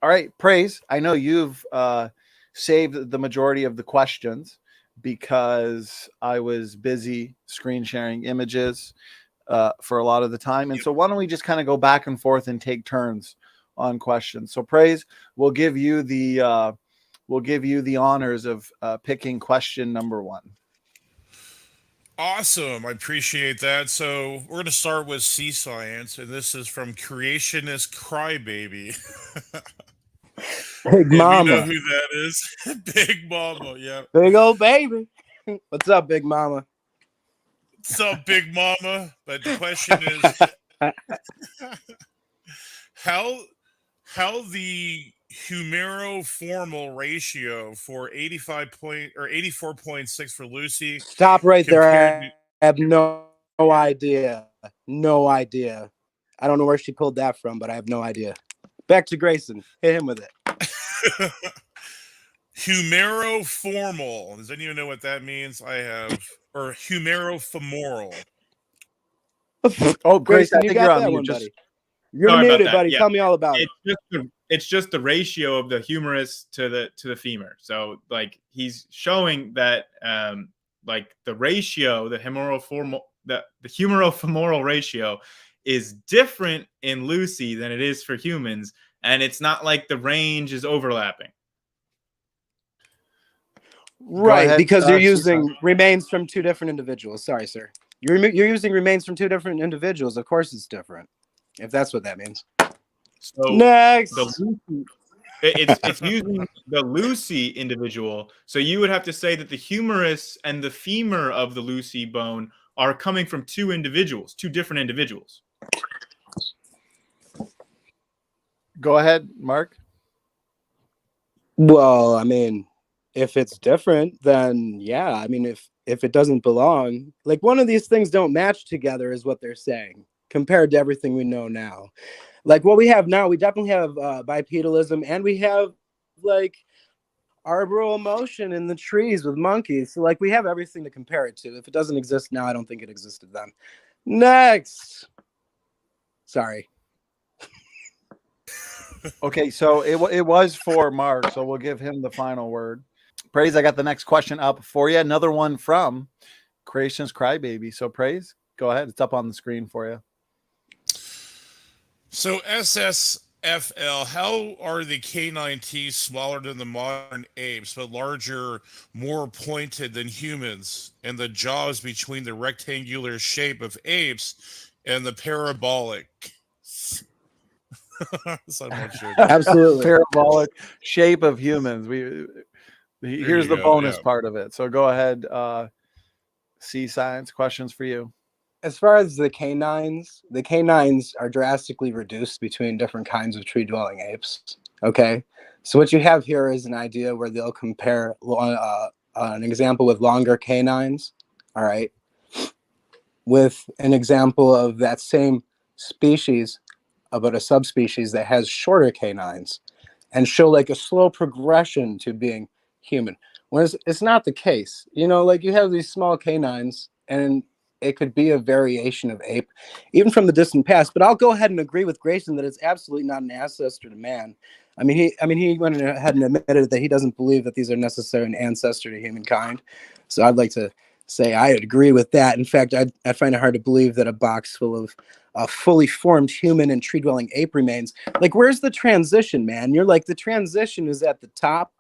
All right, Praise. I know you've saved the majority of the questions because I was busy screen sharing images for a lot of the time. And so why don't we just kind of go back and forth and take turns on questions? So Praise, we'll give you the honors of picking question number one. Awesome. I appreciate that. So we're going to start with SeaScience, and this is from Creationist Crybaby. Big If you know Mama. who that is, Big Mama. Yeah. Big old baby. What's up, Big Mama? What's up, Big Mama? But the question is how how the humeroformal ratio for 85 point or 84.6 for Lucy Stop right there. compared I have no idea. No idea. I don't know where she pulled that from, but I have no idea. Back to Grayson. Hit him with it. to humeroformal. Does anyone know what that means? I have or humerofemoral. Oh, Grace, Grayson, I you think you're got on that mute. one, Just buddy. You're Sorry about muted, that. buddy. Yeah, Tell me all about it. it's just the ratio of the humerus to the femur. So like he's showing that like the ratio, the humerofemoral ratio is different in Lucy than it is for humans, and it's not like the range is overlapping. Right, ahead, because you're Susan. using remains from two different individuals. Sorry, sir. You're using remains from two different individuals. Of course it's different, if that's what that means. So Next. the Lucy, it's using the Lucy individual. So you would have to say that the humerus and the femur of the Lucy bone are coming from two different individuals. Go ahead, Mark. Well, I mean, if it's different, then yeah. I mean, if it doesn't belong, like one of these things don't match together, is what they're saying, compared to everything we know now. Like what we have now, we definitely have bipedalism, and we have like arboreal motion in the trees with monkeys. So like we have everything to compare it to. If it doesn't exist now, I don't think it existed then. Next. Sorry. Okay, so it was for Mark, so we'll give him the final word. Praise, I got the next question up for you. Another one from Creation's Crybaby. So Praise, go ahead. It's up on the screen for you. So SSFL, how are the canine teeth smaller than the modern apes, but larger, more pointed than humans, and the jaws between the rectangular shape of apes and the parabolic? So I'm not sure. Absolutely. Parabolic shape of humans. Here's you the go, bonus yeah. part of it. So go ahead, SeaScience. Questions for you. As far as the canines are drastically reduced between different kinds of tree-dwelling apes. Okay, so what you have here is an idea where they'll compare an example with longer canines, all right, with an example of that same species, but a subspecies that has shorter canines, and show like a slow progression to being human. When it's not the case, like you have these small canines, and it could be a variation of ape, even from the distant past. But I'll go ahead and agree with Grayson that it's absolutely not an ancestor to man. He went ahead and admitted that he doesn't believe that these are necessarily an ancestor to humankind. So I'd like to say I agree with that. In fact, I'd find it hard to believe that a box full of fully formed human and tree-dwelling ape remains. Like, where's the transition, man? You're like, the transition is at the top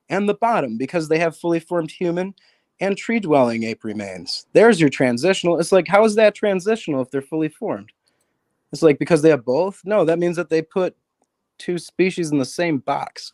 and the bottom because they have fully formed human and tree-dwelling ape remains. There's your transitional. It's like, how is that transitional if they're fully formed? It's like, because they have both? No, that means that they put two species in the same box.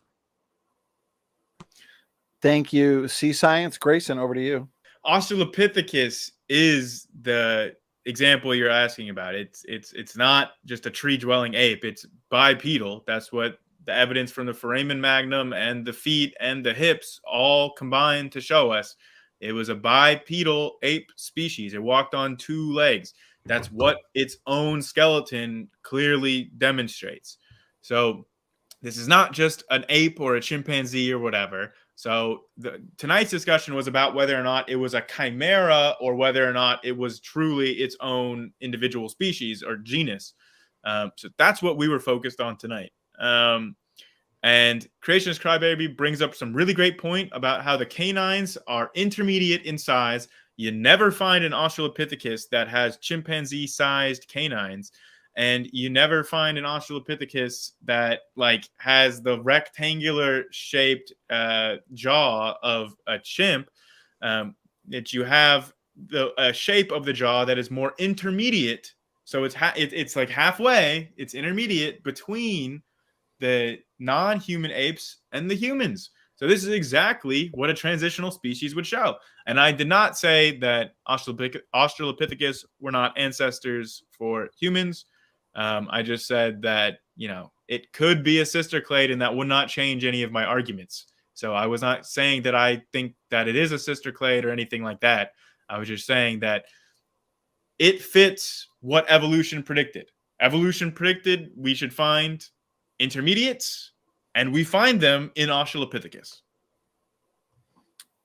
Thank you, SeaScience. Grayson, over to you. Australopithecus is the example you're asking about. It's not just a tree-dwelling ape. It's bipedal. That's what the evidence from the foramen magnum and the feet and the hips all combine to show us. It was a bipedal ape species. It walked on two legs. That's what its own skeleton clearly demonstrates. So this is not just an ape or a chimpanzee or whatever. So tonight's discussion was about whether or not it was a chimera or whether or not it was truly its own individual species or genus. So that's what we were focused on tonight. And Creationist Crybaby brings up some really great point about how the canines are intermediate in size. You never find an Australopithecus that has chimpanzee-sized canines, and you never find an Australopithecus that like has the rectangular shaped jaw of a chimp. That you have the shape of the jaw that is more intermediate. So it's like halfway. It's intermediate between the non-human apes and the humans. So this is exactly what a transitional species would show. And I did not say that Australopithecus were not ancestors for humans. I just said that, you know, it could be a sister clade, and that would not change any of my arguments. So I was not saying that I think that it is a sister clade or anything like that. I was just saying that it fits what evolution predicted. Evolution predicted we should find intermediates, and we find them in Australopithecus.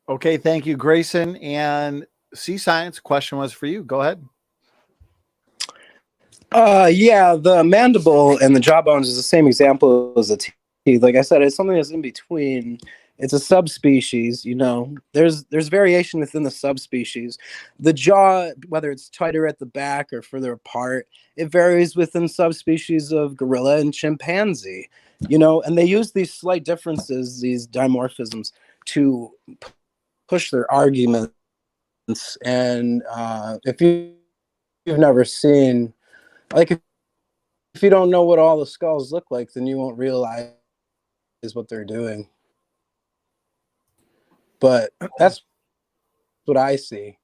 Okay, thank you, Grayson. And SeaScience, question was for you. Go ahead. Yeah, the mandible and the jawbones is the same example as the teeth. Like I said, it's something that's in between. It's a subspecies, you know. There's variation within the subspecies. The jaw, whether it's tighter at the back or further apart, it varies within subspecies of gorilla and chimpanzee, you know, and they use these slight differences, these dimorphisms, to push their arguments. And if you've never seen, like, if you don't know what all the skulls look like, then you won't realize what they're doing. But that's what I see.